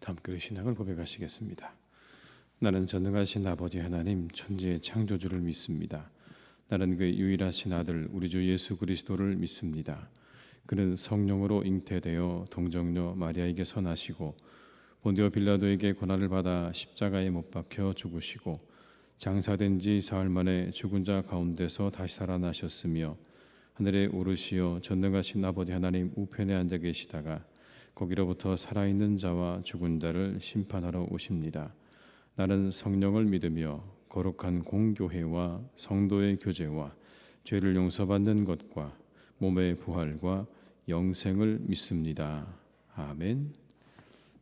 함께 신앙을 고백하시겠습니다. 나는 전능하신 아버지 하나님 천지의 창조주를 믿습니다. 나는 그 유일하신 아들 우리 주 예수 그리스도를 믿습니다. 그는 성령으로 잉태되어 동정녀 마리아에게서 나시고 본디오 빌라도에게 고난을 받아 십자가에 못 박혀 죽으시고 장사된 지 사흘 만에 죽은 자 가운데서 다시 살아나셨으며 하늘에 오르시어 전능하신 아버지 하나님 우편에 앉아 계시다가 거기로부터 살아있는 자와 죽은 자를 심판하러 오십니다. 나는 성령을 믿으며 거룩한 공교회와 성도의 교제와 죄를 용서받는 것과 몸의 부활과 영생을 믿습니다. 아멘.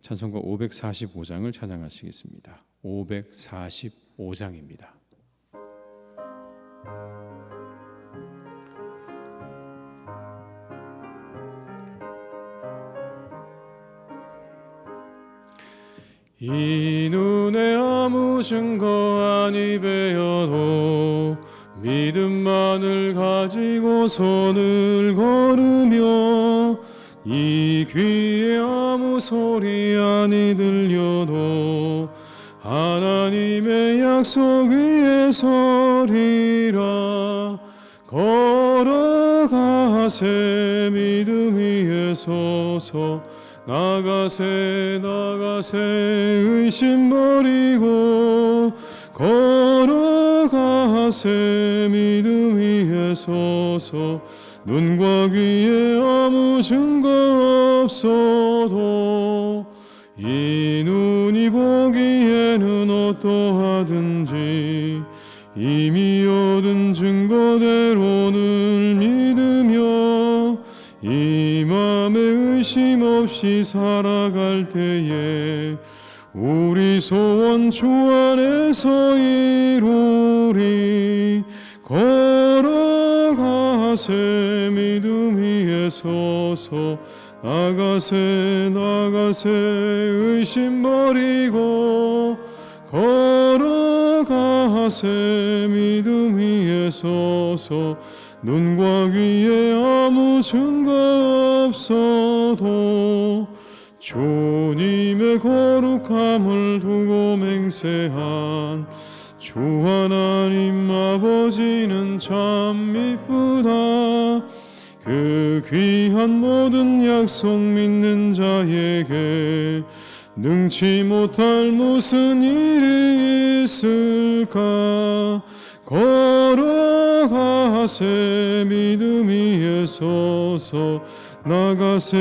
찬송가 545장을 찬양하시겠습니다. 545장입니다. 이 눈에 아무 증거 아니 배어도 믿음만을 가지고 손을 걸으며 이 귀에 아무 소리 아니 들려도 하나님의 약속 위에 서리라. 걸어가세 믿음 위에 서서 나가세 의심 버리고 걸어가세 믿음 위에 서서 눈과 귀에 아무 증거 없어도 이 눈이 보기에는 어떠하든지 이미 얻은 증거대로를 믿으며 이 맘에 의심 없이 살아갈 때에 우리 소원 주 안에서 이루리. 걸어가세 믿음 위에 서서 나가세 의심 버리고 걸어가세 믿음 위에 서서 눈과 귀에 아무 증거 없어도 주님의 거룩함을 두고 맹세한 주 하나님 아버지는 참 이쁘다. 그 귀한 모든 약속 믿는 자에게 능치 못할 무슨 일이 있을까. 걸어가세 믿음 위에 서서 나가세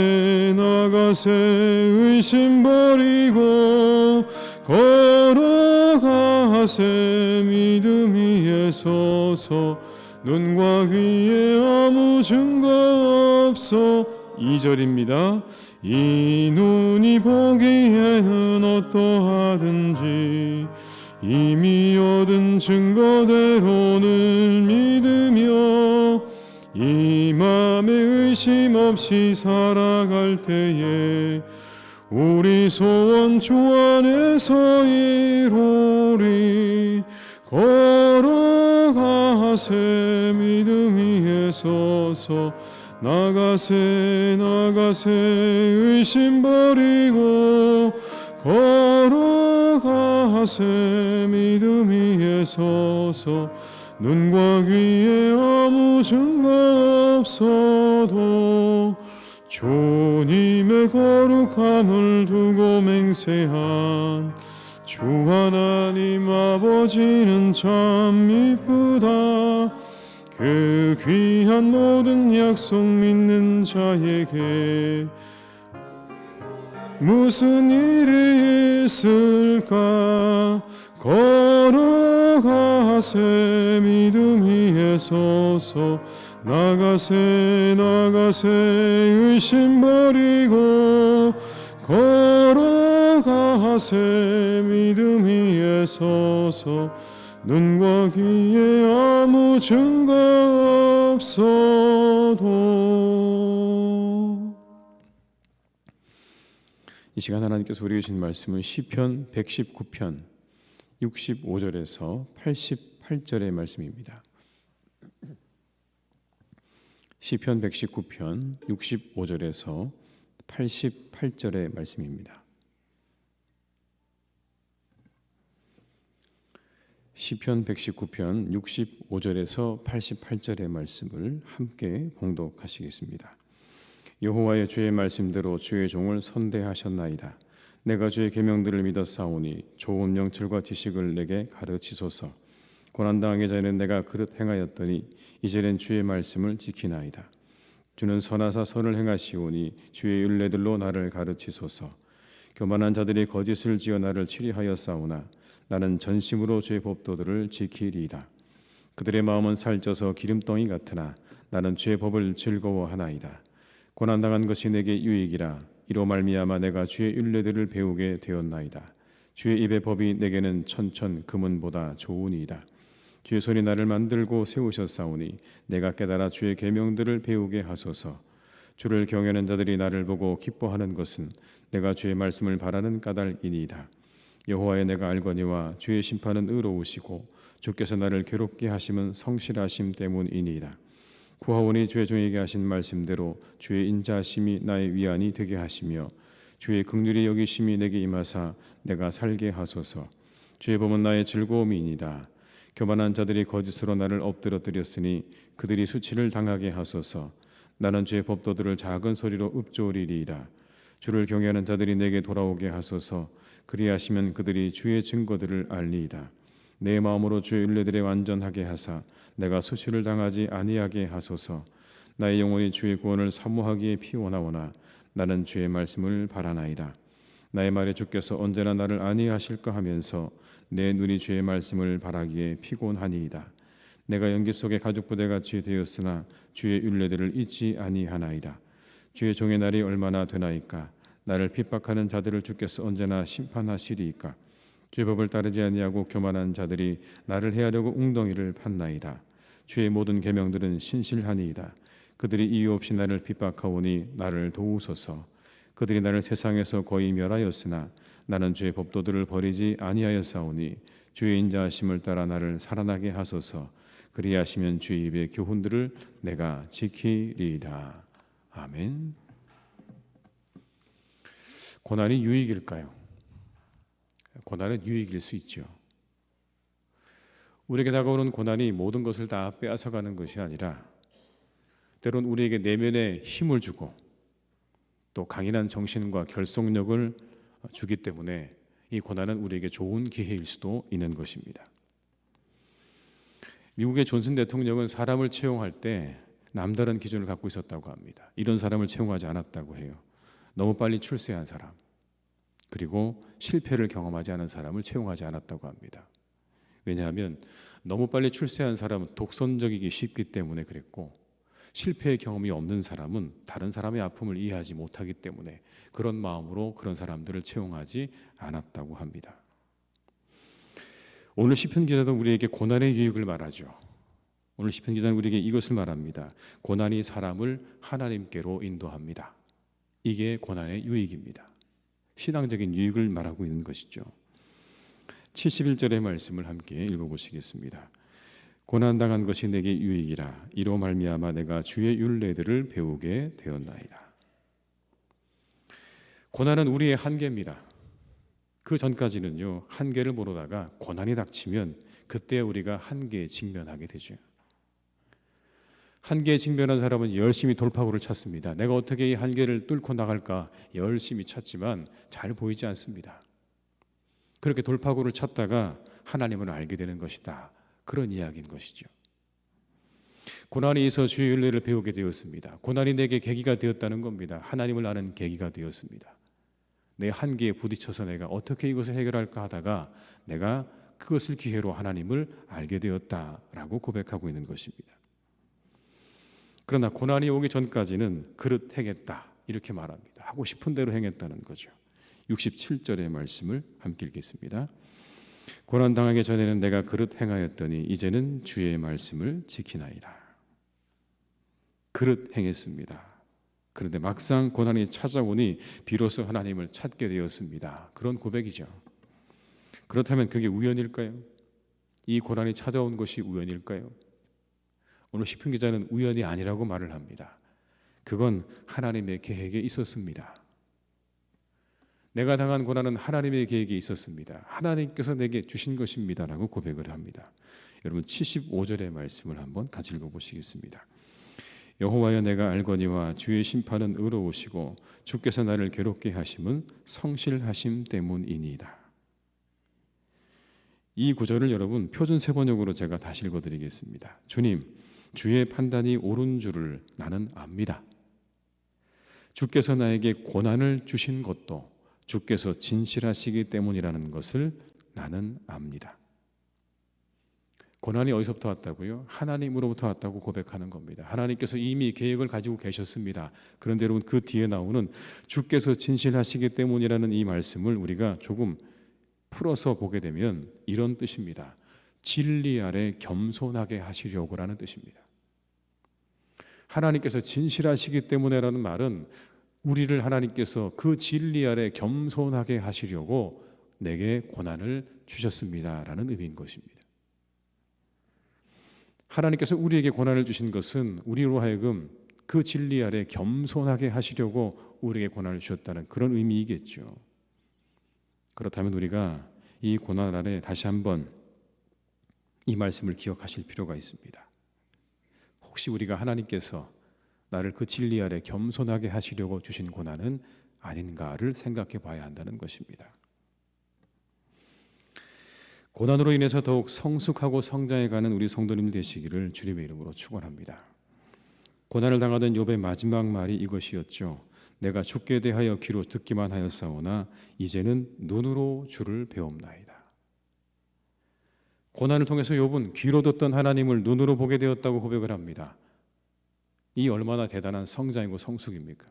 의심 버리고 걸어가세 믿음 위에 서서 눈과 귀에 아무 증거 없어. 2절입니다. 이 눈이 보기에는 어떠하든지 이미 얻은 증거대로를 믿으며 이 맘에 의심 없이 살아갈 때에 우리 소원 주 안에서 이루리. 걸어가세 믿음 위에 서서 나가세 의심 버리고 걸어가세 믿음 위에 서서 눈과 귀에 아무 증거 없어도 주님의 거룩함을 두고 맹세한 주 하나님 아버지는 참 이쁘다. 그 귀한 모든 약속 믿는 자에게 무슨 일이 있을까. 걸어가세 믿음 위에 서서 나가세 의심 버리고 걸어가세 믿음 위에 서서 눈과 귀에 아무 증거 없어도. 이 시간 하나님께서 우리에게 주신 말씀은 시편 119편 65절에서 88절의 말씀입니다. 시편 119편 65절에서 88절의 말씀입니다. 시편 119편 65절에서 88절의 말씀을 함께 봉독하시겠습니다. 여호와의 주의 말씀대로 주의 종을 선대하셨나이다. 내가 주의 계명들을 믿었사오니 좋은 명철과 지식을 내게 가르치소서. 고난당하기 전에는 내가 그릇 행하였더니 이제는 주의 말씀을 지키나이다. 주는 선하사 선을 행하시오니 주의 율례들로 나를 가르치소서. 교만한 자들이 거짓을 지어 나를 치리하였사오나 나는 전심으로 주의 법도들을 지키리이다. 그들의 마음은 살쪄서 기름덩이 같으나 나는 주의 법을 즐거워하나이다. 고난당한 것이 내게 유익이라. 이로 말미암아 내가 주의 율례들을 배우게 되었나이다. 주의 입의 법이 내게는 천천 금은보다 좋으니이다. 주의 손이 나를 만들고 세우셨사오니 내가 깨달아 주의 계명들을 배우게 하소서. 주를 경외하는 자들이 나를 보고 기뻐하는 것은 내가 주의 말씀을 바라는 까닭이니이다. 여호와의 내가 알거니와 주의 심판은 의로우시고 주께서 나를 괴롭게 하심은 성실하심 때문이니이다. 구하오니 주의 종에게 하신 말씀대로 주의 인자하심이 나의 위안이 되게 하시며 주의 긍휼히 여기심이 내게 임하사 내가 살게 하소서. 주의 법은 나의 즐거움이니이다. 교만한 자들이 거짓으로 나를 엎드러뜨렸으니 그들이 수치를 당하게 하소서. 나는 주의 법도들을 작은 소리로 읊조리리이다. 주를 경외하는 자들이 내게 돌아오게 하소서. 그리하시면 그들이 주의 증거들을 알리이다. 내 마음으로 주의 율례들에 완전하게 하사 내가 수치를 당하지 아니하게 하소서. 나의 영혼이 주의 구원을 사모하기에 피원하오나 나는 주의 말씀을 바라나이다. 나의 말에 주께서 언제나 나를 안위하실까 하면서 내 눈이 주의 말씀을 바라기에 피곤하니이다. 내가 연기 속에 가죽부대같이 되었으나 주의 율례들을 잊지 아니하나이다. 주의 종의 날이 얼마나 되나이까. 나를 핍박하는 자들을 주께서 언제나 심판하시리이까. 주의 법을 따르지 아니하고 교만한 자들이 나를 해하려고 웅덩이를 팠나이다. 주의 모든 계명들은 신실하니이다. 그들이 이유 없이 나를 핍박하오니 나를 도우소서. 그들이 나를 세상에서 거의 멸하였으나 나는 주의 법도들을 버리지 아니하였사오니 주의 인자하심을 따라 나를 살아나게 하소서. 그리하시면 주의 입의 교훈들을 내가 지키리이다. 아멘. 고난이 유익일까요? 고난은 유익일 수 있죠. 우리에게 다가오는 고난이 모든 것을 다 빼앗아가는 것이 아니라 때론 우리에게 내면에 힘을 주고 또 강인한 정신과 결속력을 주기 때문에 이 고난은 우리에게 좋은 기회일 수도 있는 것입니다. 미국의 존슨 대통령은 사람을 채용할 때 남다른 기준을 갖고 있었다고 합니다. 이런 사람을 채용하지 않았다고 해요. 너무 빨리 출세한 사람, 그리고 실패를 경험하지 않은 사람을 채용하지 않았다고 합니다. 왜냐하면 너무 빨리 출세한 사람은 독선적이기 쉽기 때문에 그랬고, 실패의 경험이 없는 사람은 다른 사람의 아픔을 이해하지 못하기 때문에 그런 마음으로 그런 사람들을 채용하지 않았다고 합니다. 오늘 시편 기자도 우리에게 고난의 유익을 말하죠. 오늘 시편 기자는 우리에게 이것을 말합니다. 고난이 사람을 하나님께로 인도합니다. 이게 고난의 유익입니다. 신앙적인 유익을 말하고 있는 것이죠. 71절의 말씀을 함께 읽어보시겠습니다. 고난당한 것이 내게 유익이라. 이로 말미암아 내가 주의 율례들을 배우게 되었나이다. 고난은 우리의 한계입니다. 그 전까지는요, 한계를 모르다가 고난이 닥치면 그때 우리가 한계에 직면하게 되죠. 한계에 직면한 사람은 열심히 돌파구를 찾습니다. 내가 어떻게 이 한계를 뚫고 나갈까 열심히 찾지만 잘 보이지 않습니다. 그렇게 돌파구를 찾다가 하나님을 알게 되는 것이다. 그런 이야기인 것이죠. 고난이 있어 주의 율례를 배우게 되었습니다. 고난이 내게 계기가 되었다는 겁니다. 하나님을 아는 계기가 되었습니다. 내 한계에 부딪혀서 내가 어떻게 이것을 해결할까 하다가 내가 그것을 기회로 하나님을 알게 되었다라고 고백하고 있는 것입니다. 그러나 고난이 오기 전까지는 그릇 행했다 이렇게 말합니다. 하고 싶은 대로 행했다는 거죠. 67절의 말씀을 함께 읽겠습니다. 고난당하기 전에는 내가 그릇 행하였더니 이제는 주의 말씀을 지키나이다. 그릇 행했습니다. 그런데 막상 고난이 찾아오니 비로소 하나님을 찾게 되었습니다. 그런 고백이죠. 그렇다면 그게 우연일까요? 이 고난이 찾아온 것이 우연일까요? 오늘 시편 기자는 우연이 아니라고 말을 합니다. 그건 하나님의 계획에 있었습니다. 내가 당한 고난은 하나님의 계획에 있었습니다. 하나님께서 내게 주신 것입니다 라고 고백을 합니다. 여러분 75절의 말씀을 한번 같이 읽어보시겠습니다. 여호와여 내가 알거니와 주의 심판은 의로우시고 주께서 나를 괴롭게 하심은 성실하심 때문이니이다. 이 구절을 여러분 표준 세번역으로 제가 다시 읽어드리겠습니다. 주님, 주의 판단이 옳은 줄을 나는 압니다. 주께서 나에게 고난을 주신 것도 주께서 진실하시기 때문이라는 것을 나는 압니다. 고난이 어디서부터 왔다고요? 하나님으로부터 왔다고 고백하는 겁니다. 하나님께서 이미 계획을 가지고 계셨습니다. 그런데 여러분 그 뒤에 나오는 주께서 진실하시기 때문이라는 이 말씀을 우리가 조금 풀어서 보게 되면 이런 뜻입니다. 진리 아래 겸손하게 하시려고 라는 뜻입니다. 하나님께서 진실하시기 때문에라는 말은 우리를 하나님께서 그 진리 아래 겸손하게 하시려고 내게 고난을 주셨습니다 라는 의미인 것입니다. 하나님께서 우리에게 고난을 주신 것은 우리로 하여금 그 진리 아래 겸손하게 하시려고 우리에게 고난을 주셨다는 그런 의미이겠죠. 그렇다면 우리가 이 고난 아래 다시 한번 이 말씀을 기억하실 필요가 있습니다. 혹시 우리가 하나님께서 나를 그 진리 아래 겸손하게 하시려고 주신 고난은 아닌가를 생각해 봐야 한다는 것입니다. 고난으로 인해서 더욱 성숙하고 성장해가는 우리 성도님 되시기를 주님의 이름으로 축원합니다. 고난을 당하던 욥의 마지막 말이 이것이었죠. 내가 주께 대하여 귀로 듣기만 하였사오나 이제는 눈으로 주를 배움나이다. 고난을 통해서 욥은 귀로 듣던 하나님을 눈으로 보게 되었다고 고백을 합니다. 이 얼마나 대단한 성장이고 성숙입니까?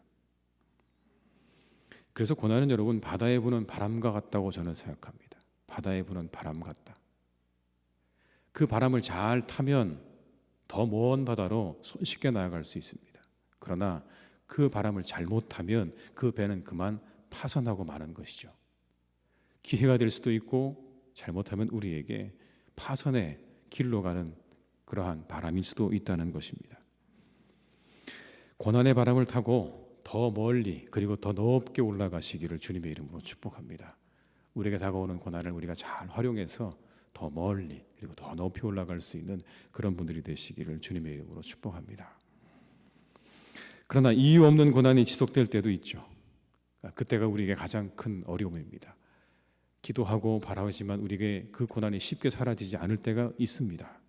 그래서 고난은 여러분 바다에 부는 바람과 같다고 저는 생각합니다. 바다에 부는 바람 같다. 그 바람을 잘 타면 더 먼 바다로 손쉽게 나아갈 수 있습니다. 그러나 그 바람을 잘못 타면 그 배는 그만 파손하고 마는 것이죠. 기회가 될 수도 있고 잘못하면 우리에게 파손의 길로 가는 그러한 바람일 수도 있다는 것입니다. 고난의 바람을 타고 더 멀리 그리고 더 높게 올라가시기를 주님의 이름으로 축복합니다. 우리에게 다가오는 고난을 우리가 잘 활용해서 더 멀리 그리고 더 높이 올라갈 수 있는 그런 분들이 되시기를 주님의 이름으로 축복합니다. 그러나 이유 없는 고난이 지속될 때도 있죠. 그때가 우리에게 가장 큰 어려움입니다. 기도하고 바라지만 우리에게 그 고난이 쉽게 사라지지 않을 때가 있습니다.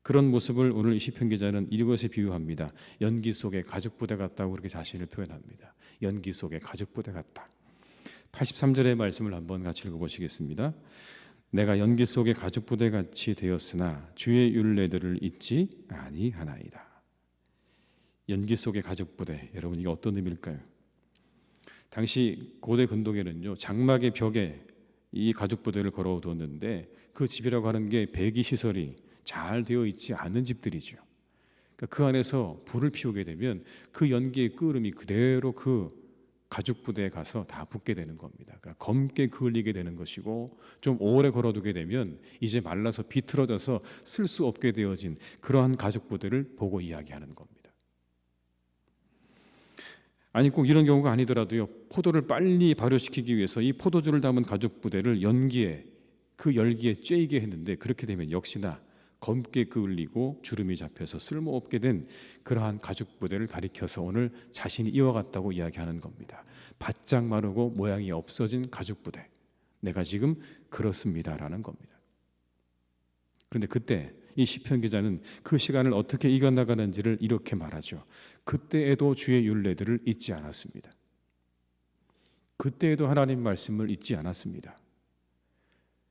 그런 모습을 오늘 이 시편 기자는 이것에 비유합니다. 연기 속에 가죽부대 같다고 그렇게 자신을 표현합니다. 연기 속에 가죽부대 같다. 83절의 말씀을 한번 같이 읽어보시겠습니다. 내가 연기 속에 가죽부대 같이 되었으나 주의 율례들을 잊지 아니하나이다. 연기 속의 가죽부대, 여러분 이게 어떤 의미일까요? 당시 고대 근동에는요 장막의 벽에 이 가죽부대를 걸어두었는데 그 집이라고 하는 게 배기 시설이 잘 되어 있지 않은 집들이죠. 그러니까 그 안에서 불을 피우게 되면 그 연기의 끓음이 그대로 그 가죽부대에 가서 다 붙게 되는 겁니다. 그러니까 검게 그을리게 되는 것이고 좀 오래 걸어두게 되면 이제 말라서 비틀어져서 쓸 수 없게 되어진 그러한 가죽부대를 보고 이야기하는 겁니다. 아니 꼭 이런 경우가 아니더라도요 포도를 빨리 발효시키기 위해서 이 포도주를 담은 가죽부대를 연기에 그 열기에 쬐이게 했는데 그렇게 되면 역시나 검게 그을리고 주름이 잡혀서 쓸모없게 된 그러한 가죽부대를 가리켜서 오늘 자신이 이와 같다고 이야기하는 겁니다. 바짝 마르고 모양이 없어진 가죽부대, 내가 지금 그렇습니다라는 겁니다. 그런데 그때 이 시편 기자는 그 시간을 어떻게 이겨나가는지를 이렇게 말하죠. 그때에도 주의 율례들을 잊지 않았습니다. 그때에도 하나님 말씀을 잊지 않았습니다.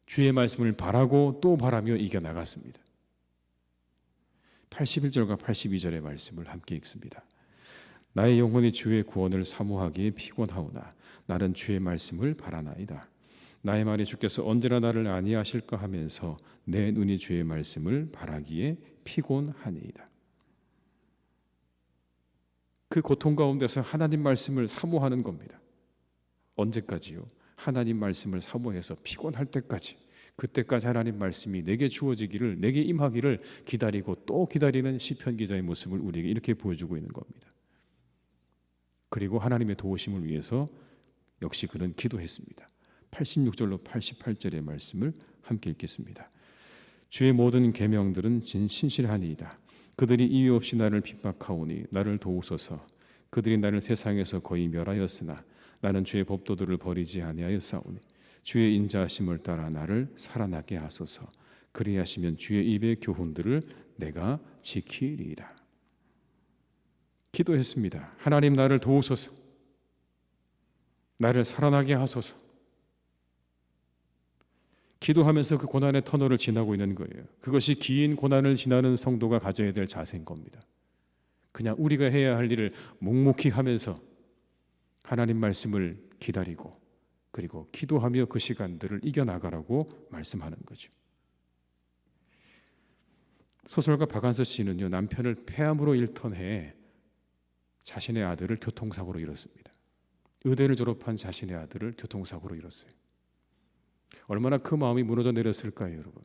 주의 말씀을 바라고 또 바라며 이겨나갔습니다. 81절과 82절의 말씀을 함께 읽습니다. 나의 영혼이 주의 구원을 사모하기에 피곤하오나 나는 주의 말씀을 바라나이다. 나의 말이 주께서 언제나 나를 안위하실까 하면서 내 눈이 주의 말씀을 바라기에 피곤하니이다. 그 고통 가운데서 하나님 말씀을 사모하는 겁니다. 언제까지요? 하나님 말씀을 사모해서 피곤할 때까지, 그때까지 하나님 말씀이 내게 주어지기를, 내게 임하기를 기다리고 또 기다리는 시편 기자의 모습을 우리에게 이렇게 보여주고 있는 겁니다. 그리고 하나님의 도우심을 위해서 역시 그는 기도했습니다. 86절로 88절의 말씀을 함께 읽겠습니다. 주의 모든 계명들은 신실하니이다. 그들이 이유 없이 나를 핍박하오니 나를 도우소서. 그들이 나를 세상에서 거의 멸하였으나 나는 주의 법도들을 버리지 아니하였사오니 주의 인자하심을 따라 나를 살아나게 하소서. 그리하시면 주의 입의 교훈들을 내가 지키리이다. 기도했습니다. 하나님, 나를 도우소서. 나를 살아나게 하소서. 기도하면서 그 고난의 터널을 지나고 있는 거예요. 그것이 긴 고난을 지나는 성도가 가져야 될 자세인 겁니다. 그냥 우리가 해야 할 일을 묵묵히 하면서 하나님 말씀을 기다리고 그리고 기도하며 그 시간들을 이겨나가라고 말씀하는 거죠. 소설가 박한서 씨는요, 남편을 폐암으로 잃던 해에 자신의 아들을 교통사고로 잃었습니다. 의대를 졸업한 자신의 아들을 교통사고로 잃었어요. 얼마나 그 마음이 무너져 내렸을까요, 여러분?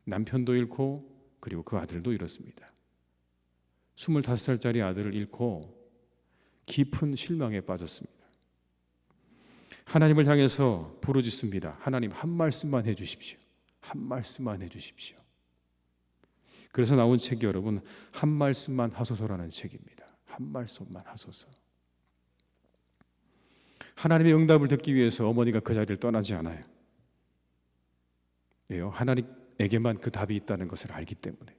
남편도 잃고 그리고 그 아들도 잃었습니다. 25살짜리 아들을 잃고 깊은 실망에 빠졌습니다. 하나님을 향해서 부르짖습니다. 하나님, 한 말씀만 해주십시오. 한 말씀만 해주십시오. 그래서 나온 책이 여러분, 한 말씀만 하소서라는 책입니다. 한 말씀만 하소서. 하나님의 응답을 듣기 위해서 어머니가 그 자리를 떠나지 않아요. 왜요? 하나님에게만 그 답이 있다는 것을 알기 때문에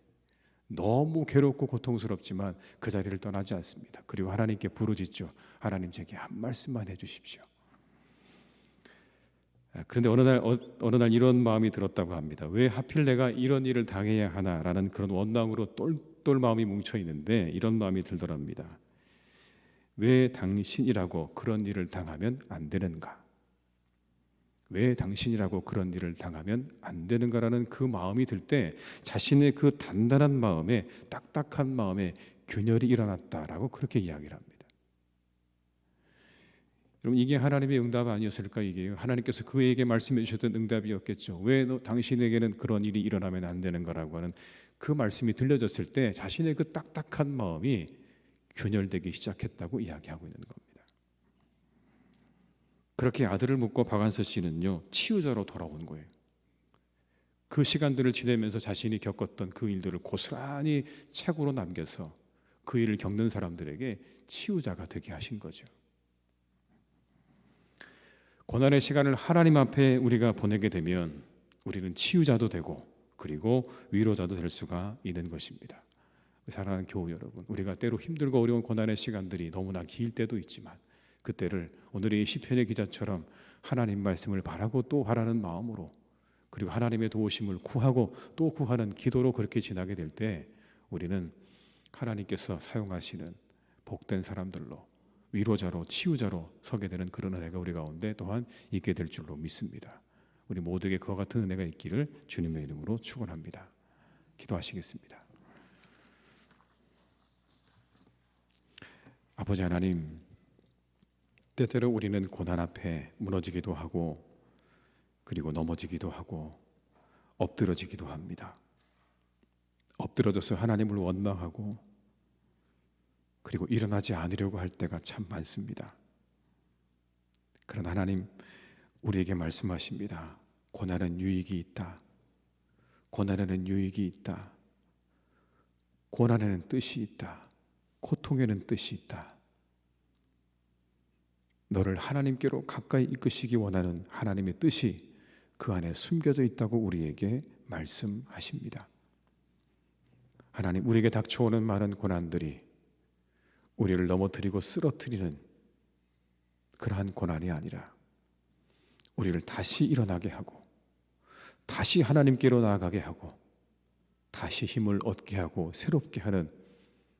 너무 괴롭고 고통스럽지만 그 자리를 떠나지 않습니다. 그리고 하나님께 부르짖죠. 하나님, 제게 한 말씀만 해주십시오. 그런데 어느 날 이런 마음이 들었다고 합니다. 왜 하필 내가 이런 일을 당해야 하나라는 그런 원망으로 똘똘 마음이 뭉쳐 있는데 이런 마음이 들더랍니다. 왜 당신이라고 그런 일을 당하면 안 되는가? 왜 당신이라고 그런 일을 당하면 안 되는가라는 그 마음이 들 때 자신의 그 단단한 마음에, 딱딱한 마음에 균열이 일어났다라고 그렇게 이야기를 합니다. 여러분, 이게 하나님의 응답 아니었을까? 이게 하나님께서 그에게 말씀해 주셨던 응답이었겠죠. 왜 당신에게는 그런 일이 일어나면 안 되는 거라고 하는 그 말씀이 들려졌을 때 자신의 그 딱딱한 마음이 균열되기 시작했다고 이야기하고 있는 겁니다. 그렇게 아들을 묻고 박한서 씨는요, 치유자로 돌아온 거예요. 그 시간들을 지내면서 자신이 겪었던 그 일들을 고스란히 책으로 남겨서 그 일을 겪는 사람들에게 치유자가 되게 하신 거죠. 고난의 시간을 하나님 앞에 우리가 보내게 되면 우리는 치유자도 되고 그리고 위로자도 될 수가 있는 것입니다. 사랑하는 교우 여러분, 우리가 때로 힘들고 어려운 고난의 시간들이 너무나 길 때도 있지만 그때를 오늘의 시편의 기자처럼 하나님 말씀을 바라고 또 바라는 마음으로 그리고 하나님의 도우심을 구하고 또 구하는 기도로 그렇게 지나게 될 때 우리는 하나님께서 사용하시는 복된 사람들로 위로자로 치유자로 서게 되는 그런 은혜가 우리 가운데 또한 있게 될 줄로 믿습니다. 우리 모두에게 그와 같은 은혜가 있기를 주님의 이름으로 축원합니다. 기도하시겠습니다. 아버지 하나님, 때때로 우리는 고난 앞에 무너지기도 하고 그리고 넘어지기도 하고 엎드러지기도 합니다. 엎드러져서 하나님을 원망하고 그리고 일어나지 않으려고 할 때가 참 많습니다. 그러나 하나님, 우리에게 말씀하십니다. 고난은 유익이 있다. 고난에는 유익이 있다. 고난에는 뜻이 있다. 고통에는 뜻이 있다. 너를 하나님께로 가까이 이끄시기 원하는 하나님의 뜻이 그 안에 숨겨져 있다고 우리에게 말씀하십니다. 하나님, 우리에게 닥쳐오는 많은 고난들이 우리를 넘어뜨리고 쓰러뜨리는 그러한 고난이 아니라 우리를 다시 일어나게 하고 다시 하나님께로 나아가게 하고 다시 힘을 얻게 하고 새롭게 하는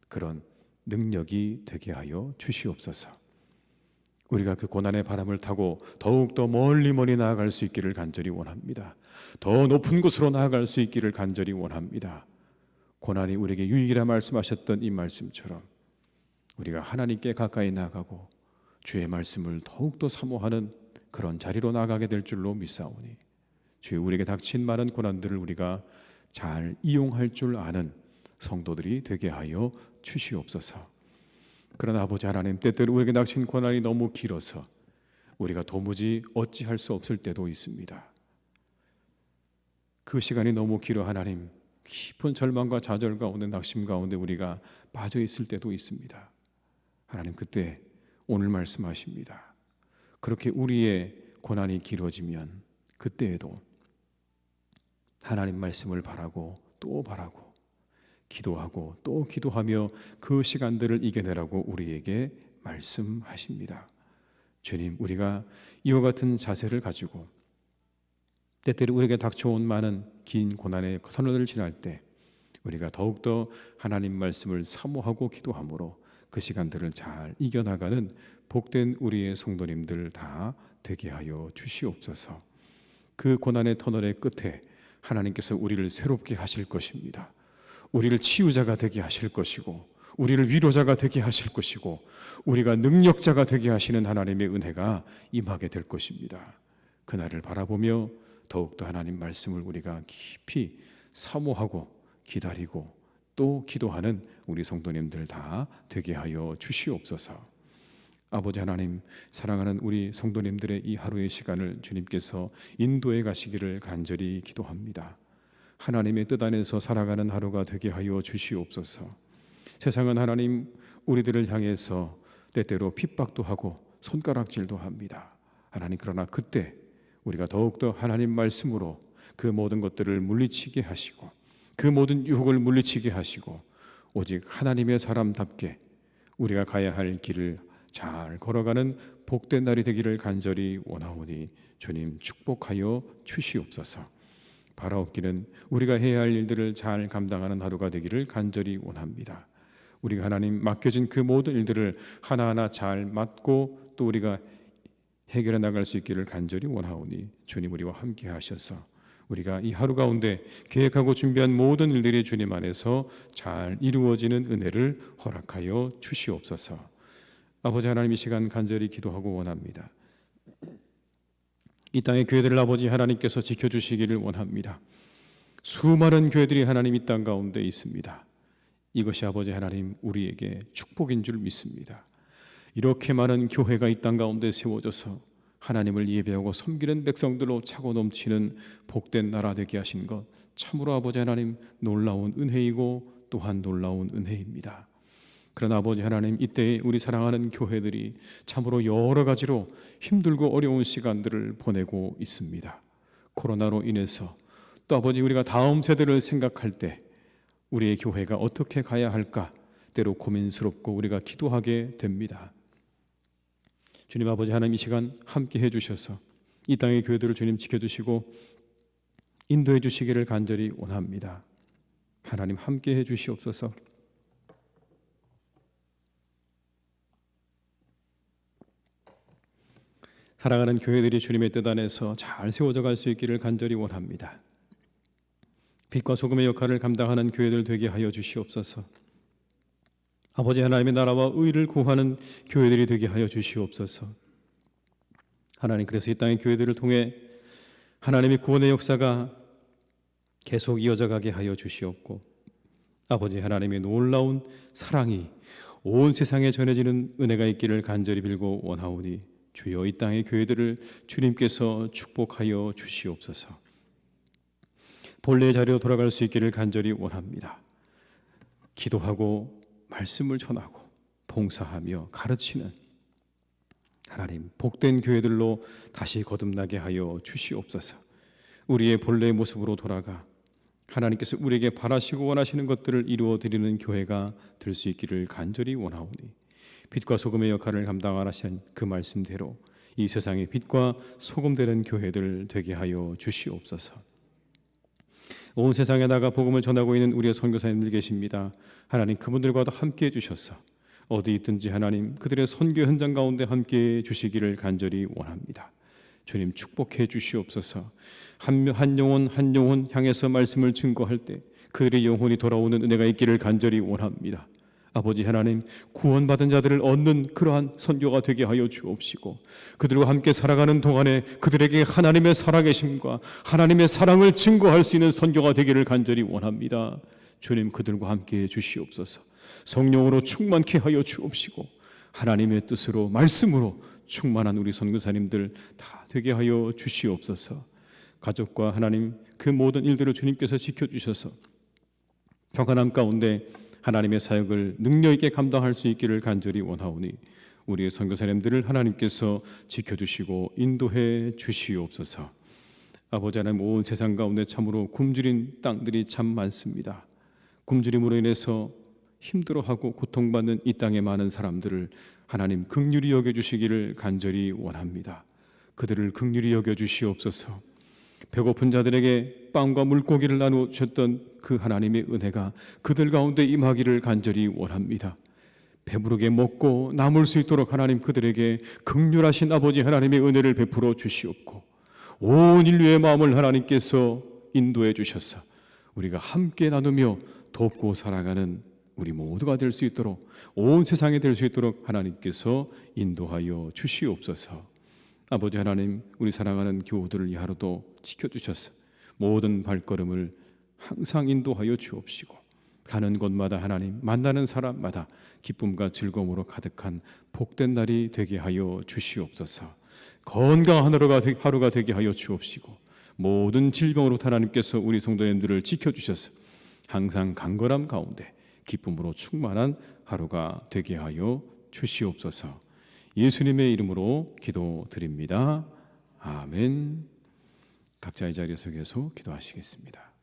그런 능력이 되게 하여 주시옵소서. 우리가 그 고난의 바람을 타고 더욱더 멀리 나아갈 수 있기를 간절히 원합니다. 더 높은 곳으로 나아갈 수 있기를 간절히 원합니다. 고난이 우리에게 유익이라 말씀하셨던 이 말씀처럼 우리가 하나님께 가까이 나아가고 주의 말씀을 더욱더 사모하는 그런 자리로 나아가게 될 줄로 믿사오니 주의 우리에게 닥친 많은 고난들을 우리가 잘 이용할 줄 아는 성도들이 되게 하여 주시옵소서. 그러나 아버지 하나님, 때때로 우리에게 닥친 고난이 너무 길어서 우리가 도무지 어찌할 수 없을 때도 있습니다. 그 시간이 너무 길어 하나님, 깊은 절망과 좌절 가운데, 낙심 가운데 우리가 빠져 있을 때도 있습니다. 하나님, 그때 오늘 말씀하십니다. 그렇게 우리의 고난이 길어지면 그때에도 하나님 말씀을 바라고 또 바라고 기도하고 또 기도하며 그 시간들을 이겨내라고 우리에게 말씀하십니다. 주님, 우리가 이와 같은 자세를 가지고 때때로 우리에게 닥쳐온 많은 긴 고난의 터널을 지날 때 우리가 더욱더 하나님 말씀을 사모하고 기도함으로 그 시간들을 잘 이겨나가는 복된 우리의 성도님들 다 되게 하여 주시옵소서. 그 고난의 터널의 끝에 하나님께서 우리를 새롭게 하실 것입니다. 우리를 치유자가 되게 하실 것이고, 우리를 위로자가 되게 하실 것이고, 우리가 능력자가 되게 하시는 하나님의 은혜가 임하게 될 것입니다. 그날을 바라보며 더욱더 하나님 말씀을 우리가 깊이 사모하고 기다리고 또 기도하는 우리 성도님들 다 되게 하여 주시옵소서. 아버지 하나님, 사랑하는 우리 성도님들의 이 하루의 시간을 주님께서 인도해 가시기를 간절히 기도합니다. 하나님의 뜻 안에서 살아가는 하루가 되게 하여 주시옵소서. 세상은 하나님 우리들을 향해서 때때로 핍박도 하고 손가락질도 합니다. 하나님, 그러나 그때 우리가 더욱더 하나님 말씀으로 그 모든 것들을 물리치게 하시고 그 모든 유혹을 물리치게 하시고 오직 하나님의 사람답게 우리가 가야 할 길을 잘 걸어가는 복된 날이 되기를 간절히 원하오니 주님 축복하여 주시옵소서. 바라옵기는 우리가 해야 할 일들을 잘 감당하는 하루가 되기를 간절히 원합니다. 우리가 하나님 맡겨진 그 모든 일들을 하나하나 잘 맡고 또 우리가 해결해 나갈 수 있기를 간절히 원하오니 주님 우리와 함께 하셔서 우리가 이 하루 가운데 계획하고 준비한 모든 일들이 주님 안에서 잘 이루어지는 은혜를 허락하여 주시옵소서. 아버지 하나님, 이 시간 간절히 기도하고 원합니다. 이 땅의 교회들을 아버지 하나님께서 지켜주시기를 원합니다. 수많은 교회들이 하나님 이 땅 가운데 있습니다. 이것이 아버지 하나님 우리에게 축복인 줄 믿습니다. 이렇게 많은 교회가 이 땅 가운데 세워져서 하나님을 예배하고 섬기는 백성들로 차고 넘치는 복된 나라 되게 하신 것 참으로 아버지 하나님 놀라운 은혜이고 또한 놀라운 은혜입니다. 그러나 아버지 하나님, 이때 우리 사랑하는 교회들이 참으로 여러 가지로 힘들고 어려운 시간들을 보내고 있습니다. 코로나로 인해서 또 아버지 우리가 다음 세대를 생각할 때 우리의 교회가 어떻게 가야 할까 때로 고민스럽고 우리가 기도하게 됩니다. 주님 아버지 하나님, 이 시간 함께 해주셔서 이 땅의 교회들을 주님 지켜주시고 인도해 주시기를 간절히 원합니다. 하나님 함께 해주시옵소서. 사랑하는 교회들이 주님의 뜻 안에서 잘 세워져 갈 수 있기를 간절히 원합니다. 빛과 소금의 역할을 감당하는 교회들 되게 하여 주시옵소서. 아버지 하나님의 나라와 의를 구하는 교회들이 되게 하여 주시옵소서. 하나님, 그래서 이 땅의 교회들을 통해 하나님의 구원의 역사가 계속 이어져 가게 하여 주시옵고 아버지 하나님의 놀라운 사랑이 온 세상에 전해지는 은혜가 있기를 간절히 빌고 원하오니 주여 이 땅의 교회들을 주님께서 축복하여 주시옵소서. 본래의 자리로 돌아갈 수 있기를 간절히 원합니다. 기도하고 말씀을 전하고 봉사하며 가르치는 하나님 복된 교회들로 다시 거듭나게 하여 주시옵소서. 우리의 본래의 모습으로 돌아가 하나님께서 우리에게 바라시고 원하시는 것들을 이루어 드리는 교회가 될 수 있기를 간절히 원하오니 빛과 소금의 역할을 감당하신 그 말씀대로 이 세상의 빛과 소금 되는 교회들 되게 하여 주시옵소서. 온 세상에 나가 복음을 전하고 있는 우리의 선교사님들 계십니다. 하나님 그분들과도 함께해 주셔서 어디 있든지 하나님 그들의 선교 현장 가운데 함께해 주시기를 간절히 원합니다. 주님 축복해 주시옵소서. 한 영혼 향해서 말씀을 증거할 때 그들의 영혼이 돌아오는 은혜가 있기를 간절히 원합니다. 아버지 하나님 구원받은 자들을 얻는 그러한 선교가 되게 하여 주옵시고 그들과 함께 살아가는 동안에 그들에게 하나님의 살아계심과 하나님의 사랑을 증거할 수 있는 선교가 되기를 간절히 원합니다. 주님 그들과 함께 주시옵소서. 성령으로 충만케 하여 주옵시고 하나님의 뜻으로 말씀으로 충만한 우리 선교사님들 다 되게 하여 주시옵소서. 가족과 하나님 그 모든 일들을 주님께서 지켜주셔서 평안함 가운데 하나님의 사역을 능력 있게 감당할 수 있기를 간절히 원하오니 우리의 선교사님들을 하나님께서 지켜주시고 인도해 주시옵소서. 아버지 하나님, 온 세상 가운데 참으로 굶주린 땅들이 참 많습니다. 굶주림으로 인해서 힘들어하고 고통받는 이 땅의 많은 사람들을 하나님 긍휼히 여겨주시기를 간절히 원합니다. 그들을 긍휼히 여겨주시옵소서. 배고픈 자들에게 빵과 물고기를 나누어 주셨던 그 하나님의 은혜가 그들 가운데 임하기를 간절히 원합니다. 배부르게 먹고 남을 수 있도록 하나님 그들에게 긍휼하신 아버지 하나님의 은혜를 베풀어 주시옵고, 온 인류의 마음을 하나님께서 인도해 주셔서 우리가 함께 나누며 돕고 살아가는 우리 모두가 될 수 있도록, 온 세상에 될 수 있도록 하나님께서 인도하여 주시옵소서. 아버지 하나님, 우리 사랑하는 교우들을 이 하루도 지켜주셔서 모든 발걸음을 항상 인도하여 주옵시고, 가는 곳마다 하나님, 만나는 사람마다 기쁨과 즐거움으로 가득한 복된 날이 되게 하여 주시옵소서. 건강한 하루가 되게 하여 주옵시고, 모든 질병으로 하나님께서 우리 성도님들을 지켜주셔서 항상 강건함 가운데 기쁨으로 충만한 하루가 되게 하여 주시옵소서. 예수님의 이름으로 기도드립니다. 아멘. 각자의 자리에서 계속 기도하시겠습니다.